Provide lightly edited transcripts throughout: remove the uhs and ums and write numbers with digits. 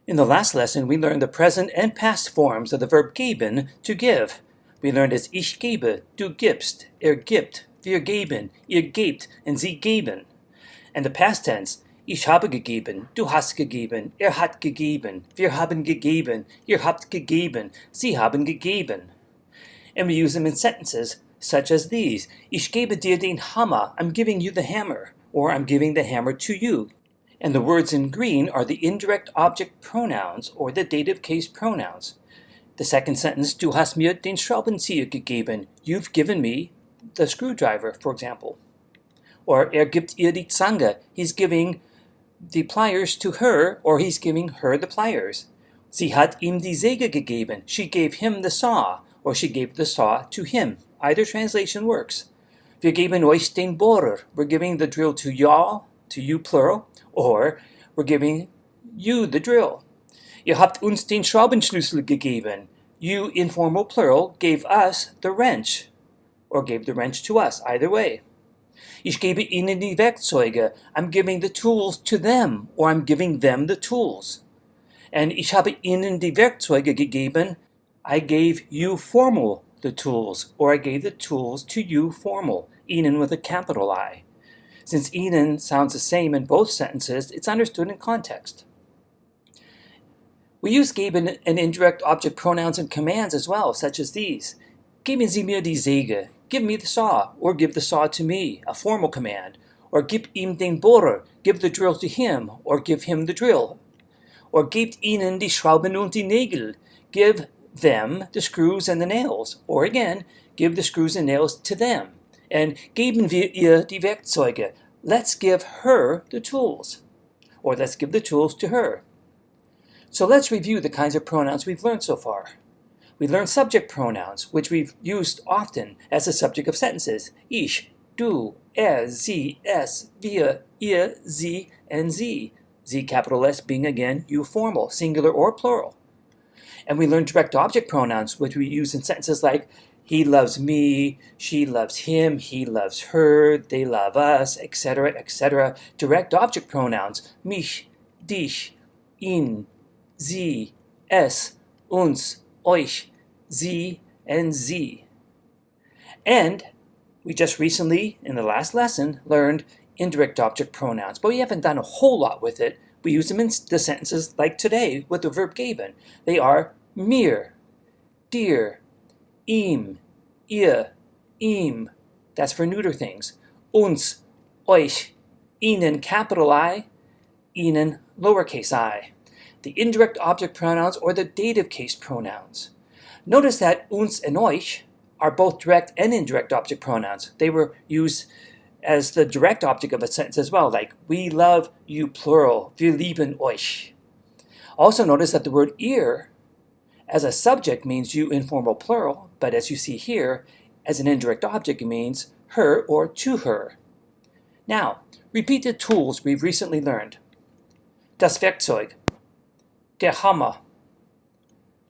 In the last lesson, we learned the present and past forms of the verb geben, to give. We learned as ich gebe, du gibst, gibt, wir geben, ihr gebt, and sie geben. And the past tense, ich habe gegeben, du hast gegeben, hat gegeben, wir haben gegeben, ihr habt gegeben, sie haben gegeben. And we use them in sentences such as these. Ich gebe dir den Hammer, I'm giving you the hammer, or I'm giving the hammer to you. And the words in green are the indirect object pronouns, or the dative case pronouns. The second sentence, du hast mir den Schraubenzieher gegeben, you've given me the screwdriver, for example. Or gibt ihr die Zange, he's giving the pliers to her, or he's giving her the pliers. Sie hat ihm die Säge gegeben, she gave him the saw, or she gave the saw to him. Either translation works. Wir geben euch den Bohrer, we're giving the drill to y'all, to you plural, or we're giving you the drill. Ihr habt uns den Schraubenschlüssel gegeben. You, informal plural, gave us the wrench, or gave the wrench to us, either way. Ich gebe ihnen die Werkzeuge. I'm giving the tools to them, or I'm giving them the tools. And ich habe ihnen die Werkzeuge gegeben. I gave you formal the tools, or I gave the tools to you formal, ihnen with a capital I. Since ihnen sounds the same in both sentences, it's understood in context. We use geben and indirect object pronouns and commands as well, such as these. Geben Sie mir die Säge, give me the saw, or give the saw to me, a formal command. Or gib ihm den Bohrer, give the drill to him, or give him the drill. Or gebt ihnen die Schrauben und die Nägel, give them the screws and the nails. Or again, give the screws and nails to them. And geben wir ihr die Werkzeuge, let's give her the tools. Or let's give the tools to her. So let's review the kinds of pronouns we've learned so far. We learned subject pronouns, which we've used often as the subject of sentences. Ich, du, sie, es, wir, ihr, sie, and sie. Sie capital S being again you formal, singular or plural. And we learned direct object pronouns, which we use in sentences like he loves me, she loves him, he loves her, they love us, etc., etc. Direct object pronouns, mich, dich, ihn, sie, es, uns, euch, sie, and sie. And we just recently, in the last lesson, learned indirect object pronouns, but we haven't done a whole lot with it. We use them in the sentences like today with the verb geben. They are mir, dir, ihm, ihr, ihm. That's for neuter things. Uns, euch, ihnen, capital I, ihnen, lowercase I. The indirect object pronouns or the dative case pronouns. Notice that uns and euch are both direct and indirect object pronouns. They were used as the direct object of a sentence as well, like we love you plural, wir lieben euch. Also notice that the word ihr as a subject means you informal plural, but as you see here, as an indirect object it means her or to her. Now, repeat the tools we've recently learned. Das Werkzeug, der Hammer,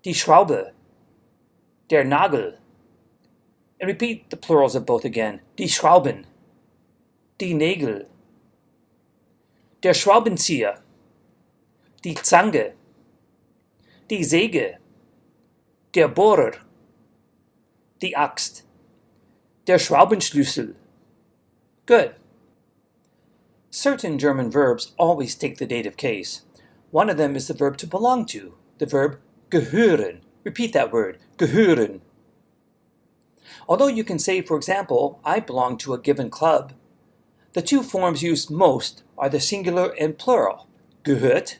die Schraube, der Nagel. And repeat the plurals of both again. Die Schrauben, die Nägel, der Schraubenzieher, die Zange, die Säge, der Bohrer, die Axt, der Schraubenschlüssel. Good. Certain German verbs always take the dative case. One of them is the verb to belong to, the verb gehören. Repeat that word, gehören. Although you can say, for example, I belong to a given club, the two forms used most are the singular and plural, gehört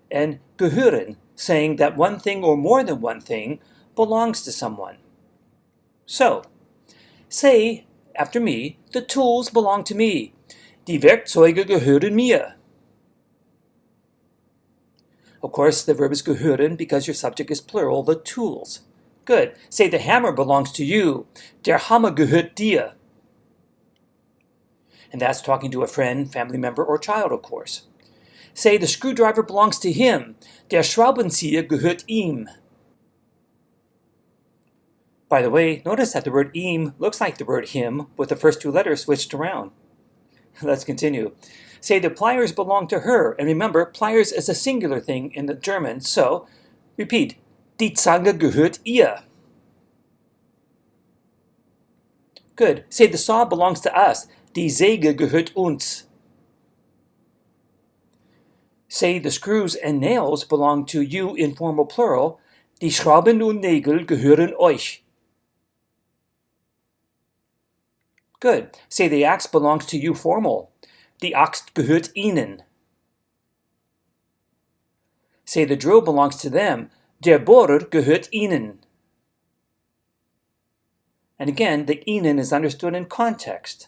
and gehören, saying that one thing or more than one thing belongs to someone. So, say, after me, the tools belong to me. Die Werkzeuge gehören mir. Of course, the verb is gehören because your subject is plural, the tools. Good. Say the hammer belongs to you. Der Hammer gehört dir. And that's talking to a friend, family member, or child, of course. Say the screwdriver belongs to him. Der Schraubenzieher gehört ihm. By the way, notice that the word ihm looks like the word him with the first two letters switched around. Let's continue. Say the pliers belong to her, and remember, pliers is a singular thing in the German, so repeat, die Zange gehört ihr. Good. Say the saw belongs to us, die Säge gehört uns. Say the screws and nails belong to you in formal plural, die Schrauben und Nägel gehören euch. Good. Say the axe belongs to you formal, die Axt gehört ihnen. Say the drill belongs to them, der Bohrer gehört ihnen. And again, the ihnen is understood in context.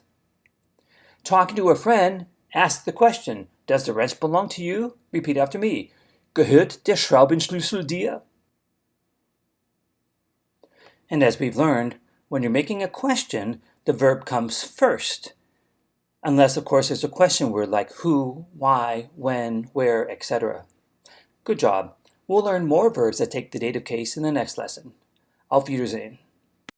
Talking to a friend, ask the question, does the wrench belong to you? Repeat after me. Gehört der Schraubenschlüssel dir? And as we've learned, when you're making a question, the verb comes first. Unless, of course, there's a question word like who, why, when, where, etc. Good job. We'll learn more verbs that take the dative case in the next lesson. Auf Wiedersehen.